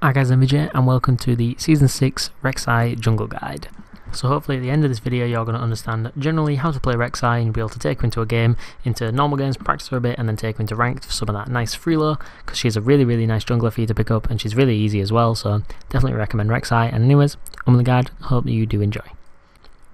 Hi guys, I'm Vijay and welcome to the Season 6 Rek'Sai Jungle Guide. So hopefully at the end of this video you're going to understand generally how to play Rek'Sai and you'll be able to take her into a game, into normal games, practice her a bit and then take her into ranked for some of that nice freelo, because she's a really nice jungler for you to pick up and she's really easy as well, so definitely recommend Rek'Sai. And anyways, on the guide, hope that you do enjoy.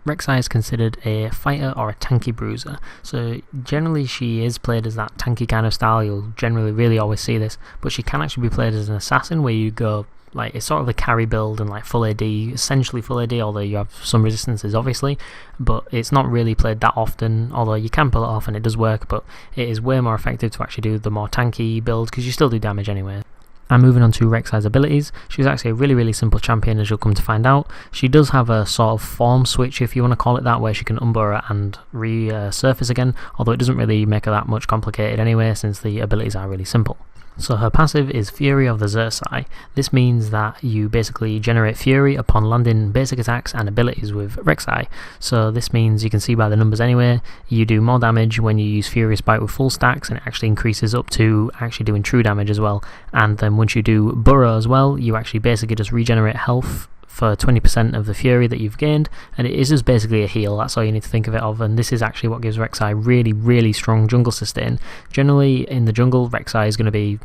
Rek'Sai is considered a fighter or a tanky bruiser, so generally she is played as that tanky kind of style. You'll generally really always see this, but she can actually be played as an assassin where you go like it's sort of a carry build and like full AD, essentially full AD, although you have some resistances obviously, but it's not really played that often, although you can pull it off and it does work, but it is way more effective to actually do the more tanky build because you still do damage anyway. And moving on to Rek'Sai's abilities, she's actually a really simple champion, as you'll come to find out. She does have a sort of form switch, if you want to call it that, where she can unburrow and resurface again, although it doesn't really make her that much complicated anyway, since the abilities are really simple. So her passive is Fury of the Rek'Sai. This means that you basically generate Fury upon landing basic attacks and abilities with Rek'Sai. So this means, you can see by the numbers anyway, you do more damage when you use Furious Bite with full stacks, and it actually increases up to actually doing true damage as well. And then once you do Burrow as well, you actually basically just regenerate health for 20% of the Fury that you've gained, and it is just basically a heal. That's all you need to think of it of, and this is actually what gives Rek'Sai really strong jungle sustain. Generally in the jungle, Rek'Sai is going to be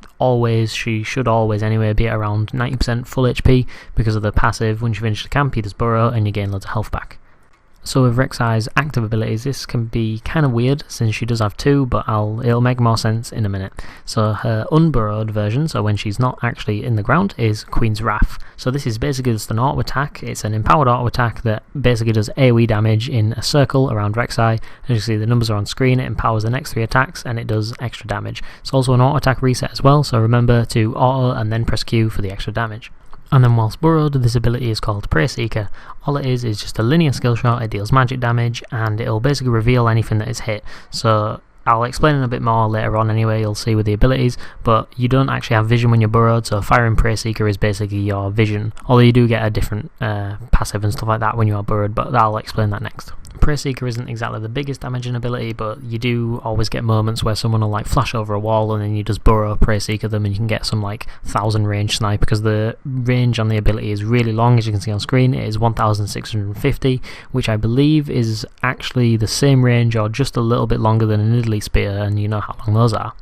she should always anyway be at around 90% full HP because of the passive. Once you finish the camp, you just burrow and you gain loads of health back. So with Rek'Sai's active abilities, this can be kind of weird since she does have two, but it'll make more sense in a minute. So her unburrowed version, so when she's not actually in the ground, is Queen's Wrath. So this is basically just an auto attack. It's an empowered auto attack that basically does AoE damage in a circle around Rek'Sai. As you can see, the numbers are on screen. It empowers the next 3 attacks and it does extra damage. It's also an auto attack reset as well, so remember to auto and then press Q for the extra damage. And then whilst burrowed, this ability is called Prey Seeker. All it is just a linear skill shot. It deals magic damage and it'll basically reveal anything that is hit. So I'll explain it a bit more later on anyway, you'll see with the abilities, but you don't actually have vision when you're burrowed, so firing Prey Seeker is basically your vision, although you do get a different passive and stuff like that when you are burrowed, but I'll explain that next. Prey Seeker isn't exactly the biggest damaging ability, but you do always get moments where someone will like flash over a wall and then you just burrow Prey Seeker them and you can get some like 1000 range snipe, because the range on the ability is really long. As you can see on screen, it is 1650, which I believe is actually the same range or just a little bit longer than an Italy Spear, and you know how long those are.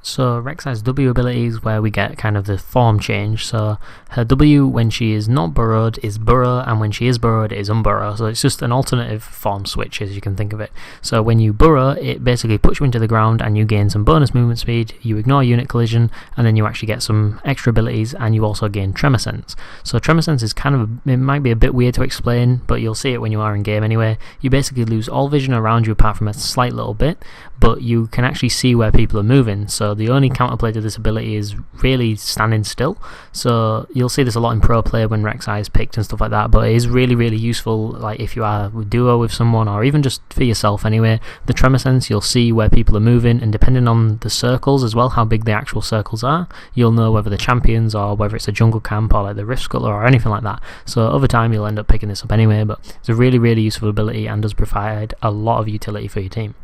So Rek'Sai's W ability is where we get kind of the form change. So her W when she is not burrowed is burrow, and when she is burrowed it is unburrow. So it's just an alternative form switch, as you can think of it. So when you burrow, it basically puts you into the ground and you gain some bonus movement speed, you ignore unit collision, and then you actually get some extra abilities, and you also gain Tremor Sense. So Tremor Sense is kind of it might be a bit weird to explain, but you'll see it when you are in game anyway. You basically lose all vision around you apart from a slight little bit, but you can actually see where people are moving. So the only counterplay to this ability is really standing still. So you'll see this a lot in pro play when Rek'Sai is picked and stuff like that, but it is really useful like if you are a duo with someone or even just for yourself anyway. The Tremor Sense, you'll see where people are moving, and depending on the circles as well, how big the actual circles are, you'll know whether the champions or whether it's a jungle camp or like the Rift Scuttler or anything like that. So over time you'll end up picking this up anyway, but it's a really useful ability and does provide a lot of utility for your team.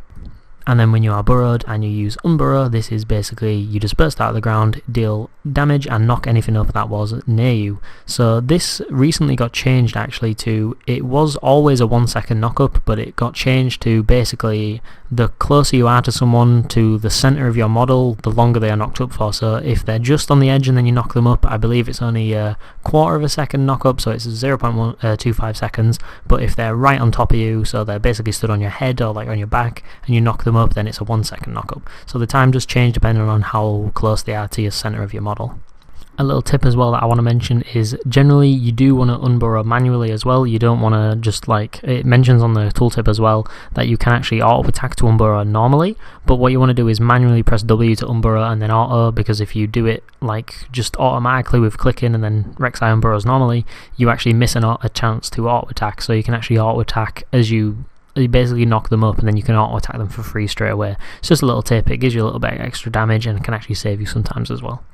And then when you are burrowed and you use unburrow, this is basically you just burst out of the ground, deal damage and knock anything up that was near you. So this recently got changed actually to, it was always a 1 second knock up, but it got changed to basically the closer you are to someone to the center of your model, the longer they are knocked up for. So if they're just on the edge and then you knock them up, I believe it's only a quarter of a second knock up, so it's 0.25 seconds. But if they're right on top of you, so they're basically stood on your head or like on your back, and you knock them up, then it's a 1 second knock up. So the time does change depending on how close they are to your center of your model. A little tip as well that I want to mention is generally you do want to unburrow manually as well. You don't want to just like, it mentions on the tooltip as well that you can actually auto attack to unburrow normally, but what you want to do is manually press W to unburrow and then auto, because if you do it like just automatically with clicking and then Rek'Sai unburrows normally, you actually miss a chance to auto attack. So you can actually auto attack as you basically knock them up, and then you can auto attack them for free straight away. It's just a little tip, it gives you a little bit of extra damage and can actually save you sometimes as well.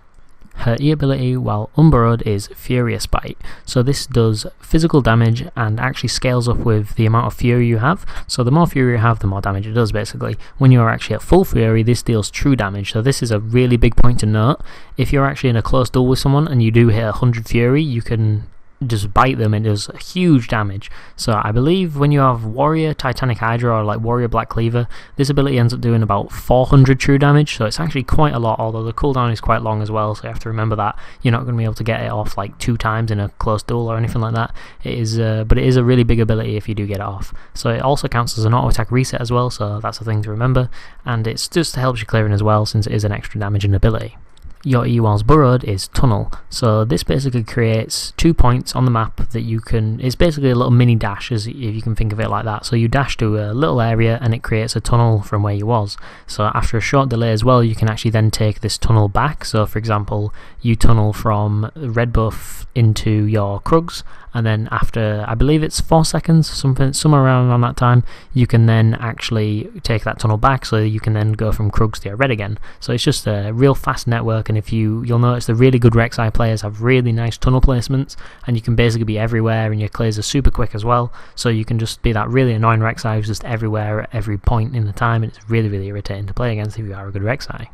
Her E ability while unburrowed is Furious Bite, so this does physical damage and actually scales up with the amount of fury you have, so the more fury you have the more damage it does basically. When you are actually at full fury this deals true damage, so this is a really big point to note. If you're actually in a close duel with someone and you do hit 100 fury, you can just bite them and it does huge damage. So I believe when you have Warrior Titanic Hydra or like Warrior Black Cleaver, this ability ends up doing about 400 true damage, so it's actually quite a lot, although the cooldown is quite long as well, so you have to remember that you're not going to be able to get it off like 2 times in a close duel or anything like that. It is, but it is a really big ability if you do get it off. So it also counts as an auto attack reset as well, so that's a thing to remember, and it's just to help you clearing as well since it is an extra damaging ability. Your E whilst burrowed is Tunnel, so this basically creates 2 points on the map that you can, it's basically a little mini dash if you can think of it like that. So you dash to a little area and it creates a tunnel from where you was. So after a short delay as well you can actually then take this tunnel back. So for example you tunnel from red buff into your Krugs, and then after I believe it's 4 seconds, somewhere around that time, you can then actually take that tunnel back, so you can then go from Krugs to your red again. So it's just a real fast network, and if you'll notice the really good Rek'Sai players have really nice tunnel placements, and you can basically be everywhere, and your clears are super quick as well, so you can just be that really annoying Rek'Sai who's just everywhere at every point in the time, and it's really irritating to play against if you are a good Rek'Sai.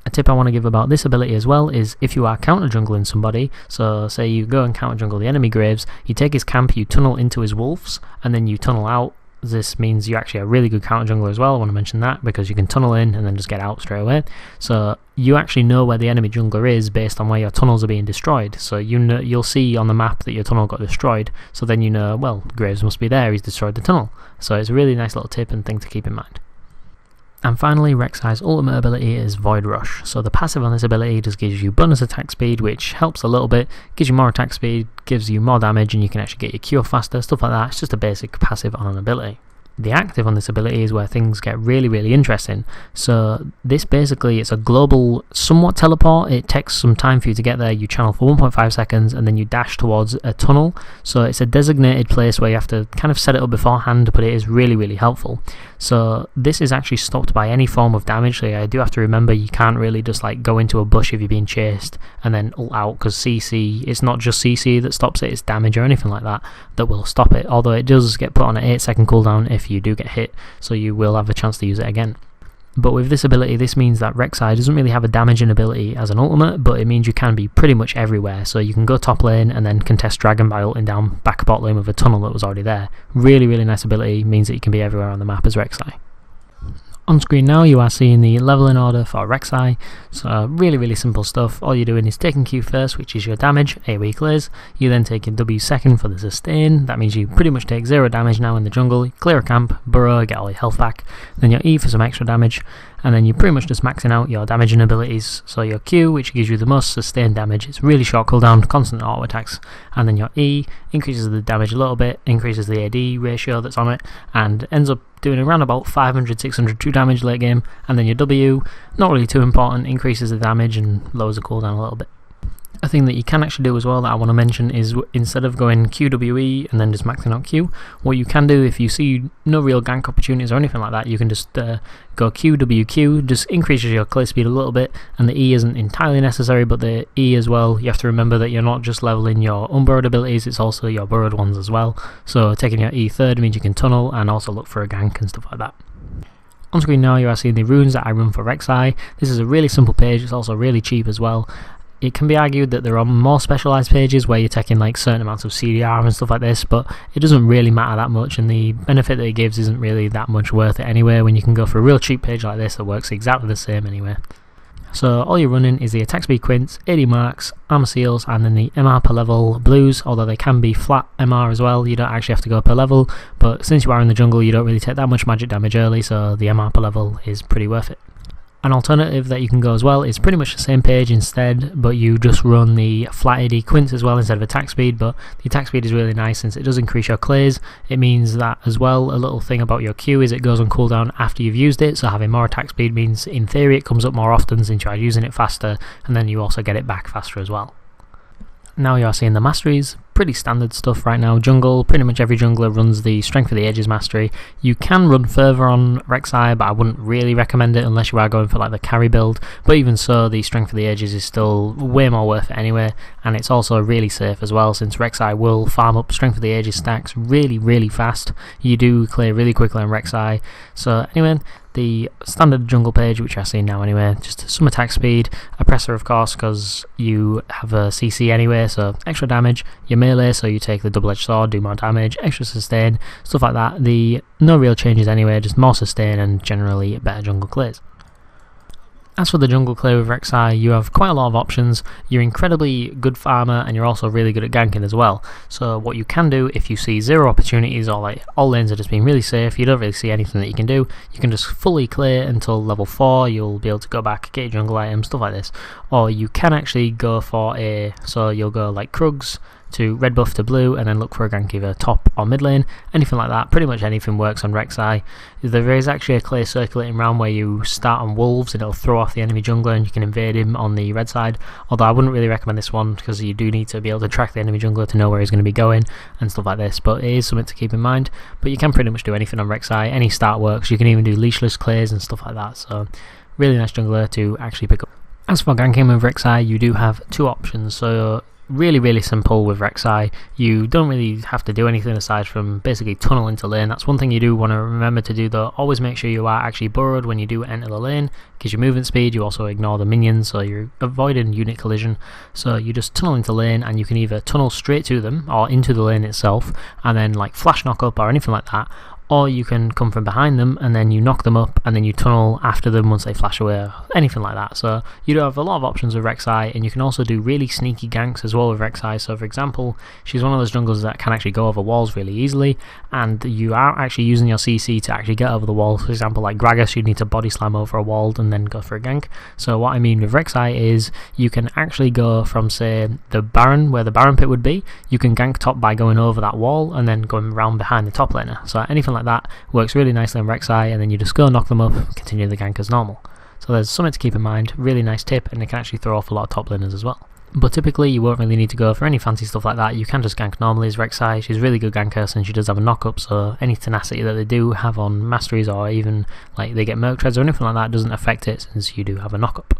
A tip I want to give about this ability as well is if you are counter jungling somebody, so say you go and counter jungle the enemy Graves, you take his camp, you tunnel into his wolves, and then you tunnel out. This means you're actually a really good counter jungler as well. I want to mention that because you can tunnel in and then just get out straight away. So you actually know where the enemy jungler is based on where your tunnels are being destroyed. So you'll see on the map that your tunnel got destroyed, so then you know, well, Graves must be there, he's destroyed the tunnel. So it's a really nice little tip and thing to keep in mind. And finally, Rek'Sai's ultimate ability is Void Rush. So the passive on this ability just gives you bonus attack speed, which helps a little bit, gives you more attack speed, gives you more damage, and you can actually get your Q faster, stuff like that. It's just a basic passive on an ability. The active on this ability is where things get really interesting. So this basically, it's a global somewhat teleport. It takes some time for you to get there. You channel for 1.5 seconds and then you dash towards a tunnel. So it's a designated place where you have to kind of set it up beforehand, but it is really helpful. So this is actually stopped by any form of damage. So I do have to remember you can't really just like go into a bush if you're being chased and then ult out, because CC, it's not just CC that stops it, it's damage or anything like that will stop it. Although it does get put on an 8-second cooldown if you do get hit, so you will have a chance to use it again. But with this ability, this means that Rek'Sai doesn't really have a damaging ability as an ultimate, but it means you can be pretty much everywhere. So you can go top lane and then contest Dragon by ulting down back bot lane with a tunnel that was already there. Really nice ability, means that you can be everywhere on the map as Rek'Sai. On screen now you are seeing the leveling order for Rek'Sai, so really simple stuff. All you're doing is taking Q first, which is your damage, AoE clears. You then take your W second for the sustain. That means you pretty much take 0 damage now in the jungle. You clear a camp, burrow, get all your health back. Then your E for some extra damage, and then you're pretty much just maxing out your damaging abilities. So your Q, which gives you the most sustained damage, it's really short cooldown, constant auto attacks, and then your E increases the damage a little bit, increases the AD ratio that's on it, and ends up doing around about 500-600 true damage late game. And then your W, not really too important, increases the damage and lowers the cooldown a little bit. A thing that you can actually do as well that I want to mention is instead of going QWE and then just maxing out Q, what you can do if you see no real gank opportunities or anything like that, you can just go QWQ, just increases your clear speed a little bit, and the E isn't entirely necessary, but the E as well, you have to remember that you're not just leveling your unburrowed abilities, it's also your burrowed ones as well. So taking your E third means you can tunnel and also look for a gank and stuff like that. On screen now you are seeing the runes that I run for Rek'Sai. This is a really simple page, it's also really cheap as well. It can be argued that there are more specialised pages where you're taking like certain amounts of CDR and stuff like this, but it doesn't really matter that much, and the benefit that it gives isn't really that much worth it anyway when you can go for a real cheap page like this that works exactly the same anyway. So all you're running is the attack speed quints, AD marks, armor seals, and then the MR per level blues, although they can be flat MR as well. You don't actually have to go per level, but since you are in the jungle you don't really take that much magic damage early, so the MR per level is pretty worth it. An alternative that you can go as well is pretty much the same page instead, but you just run the flat AD quints as well instead of attack speed. But the attack speed is really nice since it does increase your clears. It means that as well, a little thing about your Q is it goes on cooldown after you've used it, so having more attack speed means in theory it comes up more often since you are using it faster, and then you also get it back faster as well. Now you are seeing the masteries, pretty standard stuff right now. Jungle, pretty much every jungler runs the Strength of the Ages mastery. You can run further on Rek'Sai, but I wouldn't really recommend it unless you are going for like the carry build. But even so, the Strength of the Ages is still way more worth it anyway, and it's also really safe as well, since Rek'Sai will farm up Strength of the Ages stacks really fast. You do clear really quickly on Rek'Sai. So anyway, the standard jungle page, which I see now anyway, just some attack speed, oppressor of course because you have a CC anyway, so extra damage, your melee, so you take the double-edged sword, do more damage, extra sustain, stuff like that. No real changes anyway, just more sustain and generally better jungle clears. As for the jungle clear with Rek'Sai, you have quite a lot of options. You're incredibly good farmer and you're also really good at ganking as well. So what you can do, if you see zero opportunities or like all lanes are just being really safe, you don't really see anything that you can do, you can just fully clear until level 4, you'll be able to go back, get your jungle items, stuff like this. Or you can actually go for so you'll go like Krugs to red buff to blue and then look for a gank either top or mid lane, anything like that. Pretty much anything works on Rek'Sai. There is actually a clear circulating round where you start on wolves and it'll throw off the enemy jungler and you can invade him on the red side, although I wouldn't really recommend this one because you do need to be able to track the enemy jungler to know where he's going to be going and stuff like this, but it is something to keep in mind. But you can pretty much do anything on Rek'Sai, any start works. You can even do leashless clears and stuff like that, so really nice jungler to actually pick up. As for ganking with Rek'Sai, you do have two options. So really simple with Rek'Sai. You don't really have to do anything aside from basically tunnel into lane. That's one thing you do want to remember to do though. Always make sure you are actually burrowed when you do enter the lane, gives you movement speed. You also ignore the minions, so you're avoiding unit collision. So you just tunnel into lane and you can either tunnel straight to them or into the lane itself and then like flash knock up or anything like that, or you can come from behind them and then you knock them up and then you tunnel after them once they flash away, or anything like that. So you do have a lot of options with Rek'Sai, and you can also do really sneaky ganks as well with Rek'Sai. So for example, she's one of those junglers that can actually go over walls really easily, and you are actually using your CC to actually get over the wall. For example, like Gragas, you need to body slam over a wall and then go for a gank. So what I mean with Rek'Sai is you can actually go from, say, the Baron, where the Baron pit would be, you can gank top by going over that wall and then going around behind the top laner. So anything like that works really nicely on Rek'Sai, and then you just go knock them up, continue the gank as normal. So there's something to keep in mind, really nice tip, and it can actually throw off a lot of top laners as well. But typically you won't really need to go for any fancy stuff like that. You can just gank normally as Rek'Sai. She's a really good ganker since she does have a knock-up, so any tenacity that they do have on masteries or even like they get merc treads or anything like that doesn't affect it since you do have a knock-up.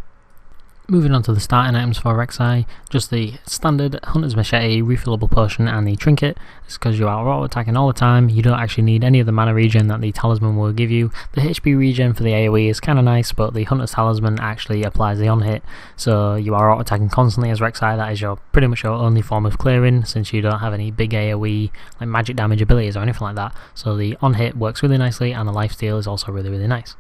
Moving on to the starting items for Rek'Sai, just the standard Hunter's Machete, refillable potion and the trinket. It's because you are auto attacking all the time, you don't actually need any of the mana regen that the talisman will give you. The HP regen for the AoE is kind of nice, but the Hunter's Talisman actually applies the on hit, so you are auto attacking constantly as Rek'Sai. That is pretty much your only form of clearing, since you don't have any big AoE like magic damage abilities or anything like that. So the on hit works really nicely, and the lifesteal is also really nice.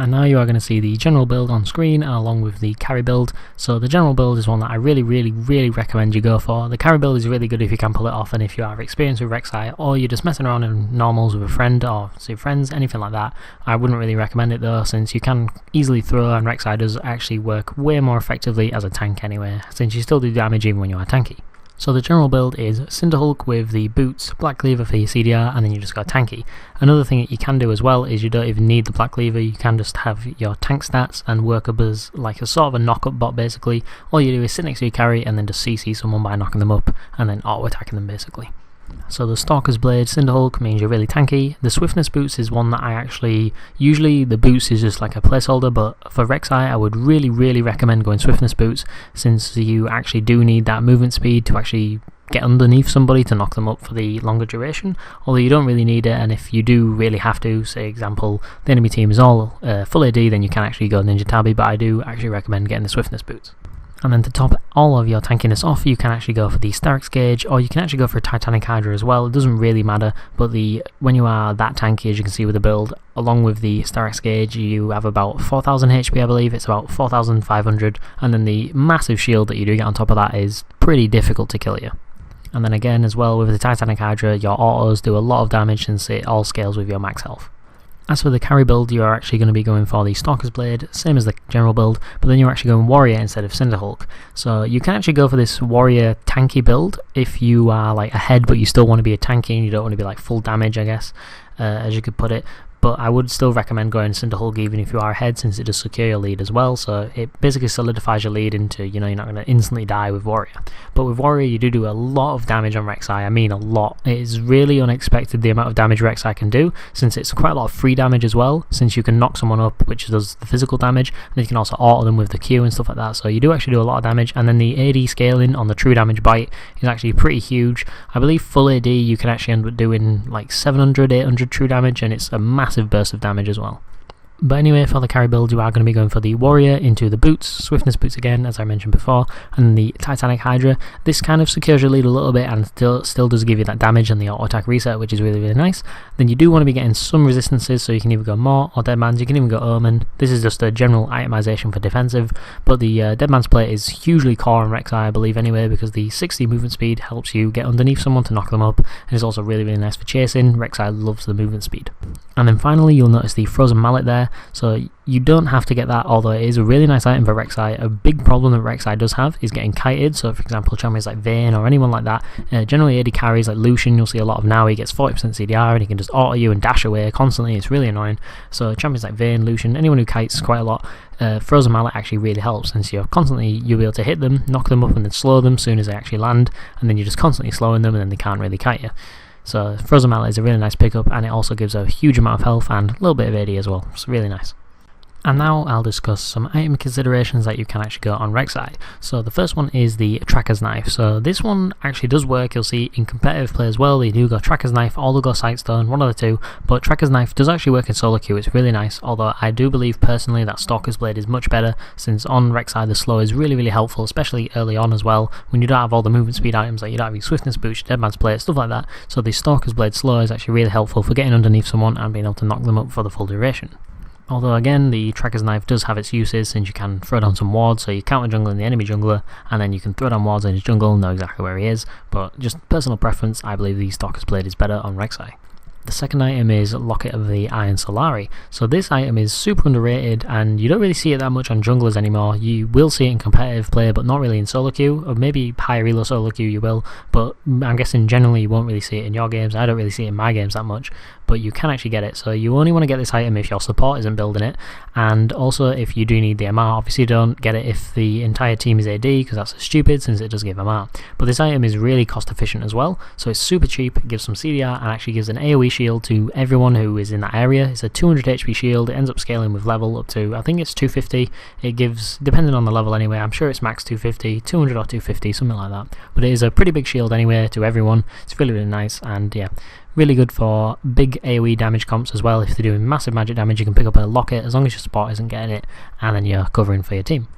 And now you are going to see the general build on screen along with the carry build. So the general build is one that I really recommend you go for. The carry build is really good if you can pull it off, and if you are experienced with Rek'Sai or you're just messing around in normals with a friend or say friends, anything like that. I wouldn't really recommend it though, since you can easily throw, and Rek'Sai does actually work way more effectively as a tank anyway, since you still do damage even when you are tanky. So the general build is Cinderhulk with the boots, Black Cleaver for your CDR, and then you just go tanky. Another thing that you can do as well is you don't even need the Black Cleaver, you can just have your tank stats and work up as like a sort of a knock-up bot basically. All you do is sit next to your carry and then just CC someone by knocking them up and then auto-attacking them basically. So the Stalker's Blade Cinderhulk means you're really tanky. The Swiftness Boots is one that I actually, usually the boots is just like a placeholder, but for Rek'Sai I would really recommend going Swiftness Boots, since you actually do need that movement speed to actually get underneath somebody to knock them up for the longer duration, although you don't really need it. And if you do really have to, say example the enemy team is all full AD, then you can actually go Ninja Tabi, but I do actually recommend getting the Swiftness Boots. And then to top all of your tankiness off, you can actually go for the Starix Gauge, or you can actually go for a Titanic Hydra as well. It doesn't really matter, but when you are that tanky, as you can see with the build, along with the Starix Gauge, you have about 4000 HP I believe, it's about 4500, and then the massive shield that you do get on top of that is pretty difficult to kill you. And then again as well with the Titanic Hydra, your autos do a lot of damage since it all scales with your max health. As for the carry build, you are actually going to be going for the Stalker's Blade, same as the general build, but then you're actually going Warrior instead of Cinderhulk. So you can actually go for this Warrior tanky build if you are like ahead but you still want to be a tanky and you don't want to be like full damage, I guess, as you could put it. but I would still recommend going Cinderhulk even if you are ahead, since it does secure your lead as well, so it basically solidifies your lead into, you know, you're not going to instantly die with Warrior. But with Warrior you do a lot of damage on Rek'Sai. I mean a lot. It is really unexpected the amount of damage Rek'Sai can do, since it's quite a lot of free damage as well, since you can knock someone up, which does the physical damage, and you can also auto them with the Q and stuff like that, so you do actually do a lot of damage. And then the AD scaling on the true damage bite is actually pretty huge. I believe full AD you can actually end up doing like 700, 800 true damage, and it's a massive burst of damage as well. But anyway, for the carry build you are going to be going for the Warrior into the boots, Swiftness boots again as I mentioned before, and the Titanic Hydra. This kind of secures your lead a little bit and still does give you that damage and the auto attack reset, which is really nice. Then you do want to be getting some resistances, so you can either go Mort or Deadman's, you can even go Omen. This is just a general itemization for defensive, but the Deadman's plate is hugely core on Rek'Sai I believe anyway, because the 60 movement speed helps you get underneath someone to knock them up, and it's also really nice for chasing. Rek'Sai loves the movement speed. And then finally you'll notice the Frozen Mallet there, so you don't have to get that, although it is a really nice item for Rek'Sai. A big problem that Rek'Sai does have is getting kited, so for example champions like Vayne or anyone like that, generally AD carries like Lucian you'll see a lot of now, he gets 40% CDR and he can just auto you and dash away constantly, it's really annoying. So champions like Vayne, Lucian, anyone who kites quite a lot, Frozen Mallet actually really helps, since you'll be able to hit them, knock them up and then slow them as soon as they actually land, and then you're just constantly slowing them and then they can't really kite you. So Frozen Mallet is a really nice pickup, and it also gives a huge amount of health and a little bit of AD as well, it's really nice. And now I'll discuss some item considerations that you can actually go on Rek'Sai. So the first one is the Tracker's Knife. So this one actually does work, you'll see in competitive play as well, they do go Tracker's Knife or they'll go Sightstone, one of the two, but Tracker's Knife does actually work in solo queue, it's really nice, although I do believe personally that Stalker's Blade is much better, since on Rek'Sai the slow is really helpful, especially early on as well, when you don't have all the movement speed items, like you don't have your Swiftness boots, your Deadman's Plate, stuff like that, so the Stalker's Blade slow is actually really helpful for getting underneath someone and being able to knock them up for the full duration. Although again, the Tracker's Knife does have its uses, since you can throw down some wards, so you counter jungle in the enemy jungler, and then you can throw down wards in his jungle and know exactly where he is, but just personal preference, I believe the Stalker's Blade is better on Rek'Sai. The second item is Locket of the Iron Solari. So this item is super underrated and you don't really see it that much on junglers anymore. You will see it in competitive play but not really in solo queue, or maybe higher elo solo queue you will, but I'm guessing generally you won't really see it in your games. I don't really see it in my games that much, but you can actually get it. So you only want to get this item if your support isn't building it, and also if you do need the MR. Obviously don't get it if the entire team is AD, because that's stupid since it does give MR. But this item is really cost efficient as well, so it's super cheap, it gives some CDR and actually gives an AoE shield to everyone who is in that area. It's a 200 HP shield, it ends up scaling with level up to, I think it's 250, it gives, depending on the level anyway, I'm sure it's max 250, 200 or 250, something like that. But it is a pretty big shield anyway to everyone, it's really nice, and yeah, really good for big AoE damage comps as well. If they're doing massive magic damage you can pick up a Locket as long as your support isn't getting it, and then you're covering for your team.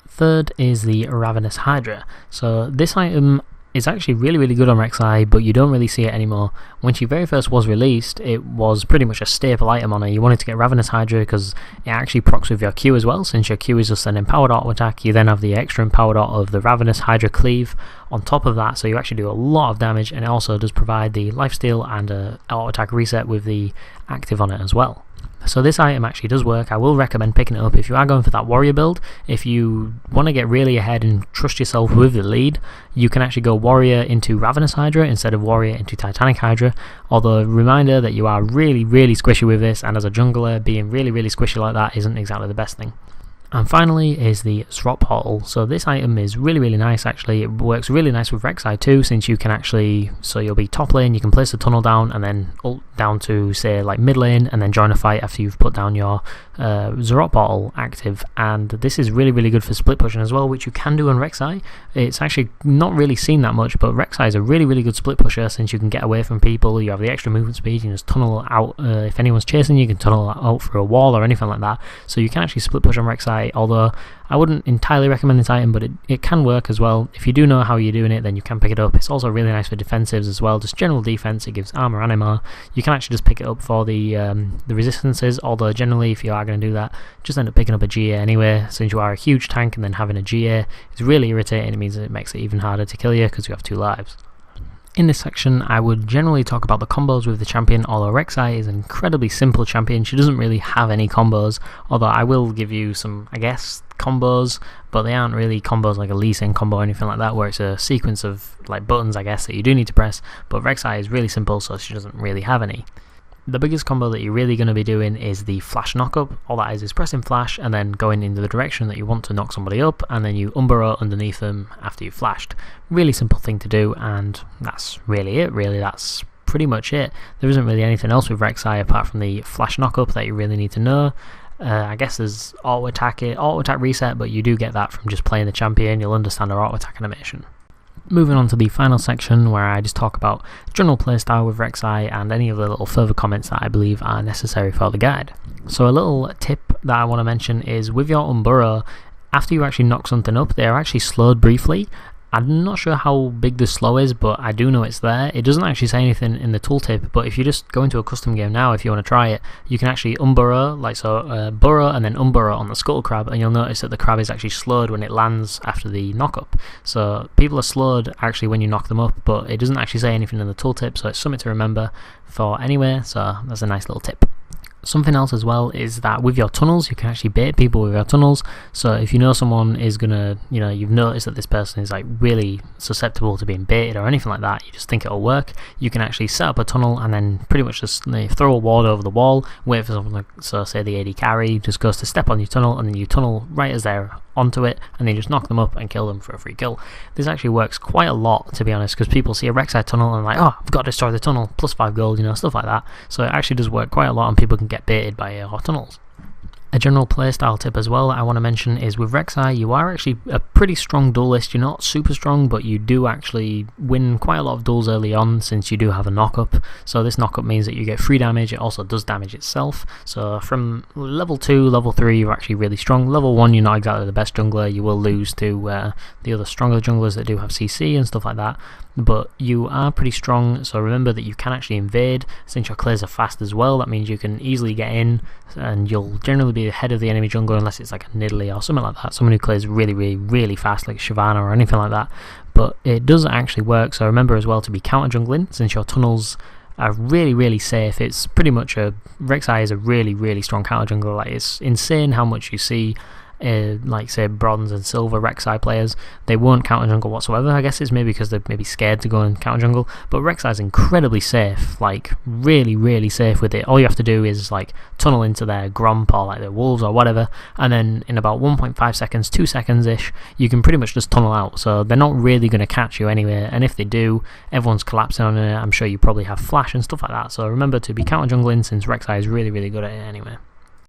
Third is the Ravenous Hydra. So this item is actually really good on Rek'Sai, but you don't really see it anymore. When she very first was released, it was pretty much a staple item on her. You wanted to get Ravenous Hydra because it actually procs with your Q as well, since your Q is just an empowered auto attack. You then have the extra empowered auto of the Ravenous Hydra Cleave on top of that, so you actually do a lot of damage, and it also does provide the lifesteal and auto attack reset with the active on it as well. So this item actually does work. I will recommend picking it up if you are going for that warrior build. If you want to get really ahead and trust yourself with the lead, you can actually go warrior into Ravenous Hydra instead of warrior into Titanic Hydra. Although reminder that you are really squishy with this, and as a jungler being really squishy like that isn't exactly the best thing. And finally is the Zrot Portal. So this item is really nice actually. It works really nice with Rek'Sai too, since you can actually, so you'll be top lane, you can place a tunnel down and then ult down to say like mid lane and then join a fight after you've put down your Zrot Portal active. And this is really good for split pushing as well, which you can do on Rek'Sai. It's actually not really seen that much, but Rek'Sai is a really good split pusher, since you can get away from people, you have the extra movement speed, you can just tunnel out, if anyone's chasing you can tunnel out through a wall or anything like that. So you can actually split push on Rek'Sai, although I wouldn't entirely recommend this item, but it can work as well. If you do know how you're doing it, then you can pick it up. It's also really nice for defensives as well, just general defense. It gives armor and MR. You can actually just pick it up for the resistances, although generally if you are going to do that, just end up picking up a GA anyway, since you are a huge tank, and then having a GA is really irritating. It means it makes it even harder to kill you because you have 2 lives. In this section, I would generally talk about the combos with the champion, although Rek'Sai is an incredibly simple champion. She doesn't really have any combos, although I will give you some, I guess, combos, but they aren't really combos like a Lee Sin combo or anything like that, where it's a sequence of like buttons, I guess, that you do need to press, but Rek'Sai is really simple, so she doesn't really have any. The biggest combo that you're really going to be doing is the flash knock-up. All that is pressing flash and then going into the direction that you want to knock somebody up, and then you umbrella underneath them after you've flashed. Really simple thing to do, and that's really it. Really, that's pretty much it. There isn't really anything else with Rek'Sai apart from the flash knock-up that you really need to know. I guess there's auto attack reset, but you do get that from just playing the champion. You'll understand our auto attack animation. Moving on to the final section where I just talk about general playstyle with Rek'Sai and any of the little further comments that I believe are necessary for the guide. So a little tip that I want to mention is with your Umburo, after you actually knock something up, they are actually slowed briefly. I'm not sure how big the slow is, but I do know it's there. It doesn't actually say anything in the tooltip, but if you just go into a custom game now, if you want to try it, you can actually burrow and then unburrow on the scuttle crab, and you'll notice that the crab is actually slowed when it lands after the knock-up. So people are slowed actually when you knock them up, but it doesn't actually say anything in the tooltip, so it's something to remember for anyway, so that's a nice little tip. Something else as well is that with your tunnels, you can actually bait people with your tunnels. So if you know someone is gonna, you've noticed that this person is like really susceptible to being baited or anything like that, you just think it'll work, you can actually set up a tunnel and then pretty much just throw a ward over the wall, wait for someone, so say the AD carry just goes to step on your tunnel, and then you tunnel right as they're onto it, and then just knock them up and kill them for a free kill. This actually works quite a lot, to be honest, because people see a Rek'Sai tunnel and like, oh, I've got to destroy the tunnel, plus 5 gold, stuff like that. So it actually does work quite a lot, and people can get baited by your tunnels. A general playstyle tip as well I want to mention is with Rek'Sai, you are actually a pretty strong duelist. You're not super strong, but you do actually win quite a lot of duels early on since you do have a knock-up. So this knock-up means that you get free damage. It also does damage itself. So from level 2, level 3, you're actually really strong. Level 1, you're not exactly the best jungler. You will lose to the other stronger junglers that do have CC and stuff like that. But you are pretty strong, so remember that you can actually invade. Since your clears are fast as well, that means you can easily get in, and you'll generally be ahead of the enemy jungler unless it's like a Nidalee or something like that, someone who clears really fast like Shyvana or anything like that. But it does actually work, so remember as well to be counter jungling, since your tunnels are really safe. It's pretty much Rek'Sai is a really strong counter jungler. Like, it's insane how much you see like say bronze and silver Rek'Sai players, they won't counter jungle whatsoever. I guess it's maybe because they're maybe scared to go and counter jungle, but Rek'Sai is incredibly safe, like really safe with it. All you have to do is like tunnel into their gromp or like their wolves or whatever, and then in about 1.5 seconds, 2 seconds ish, you can pretty much just tunnel out. So they're not really going to catch you anyway, and if they do, everyone's collapsing on it. I'm sure you probably have flash and stuff like that, so remember to be counter jungling since Rek'Sai is really good at it anyway.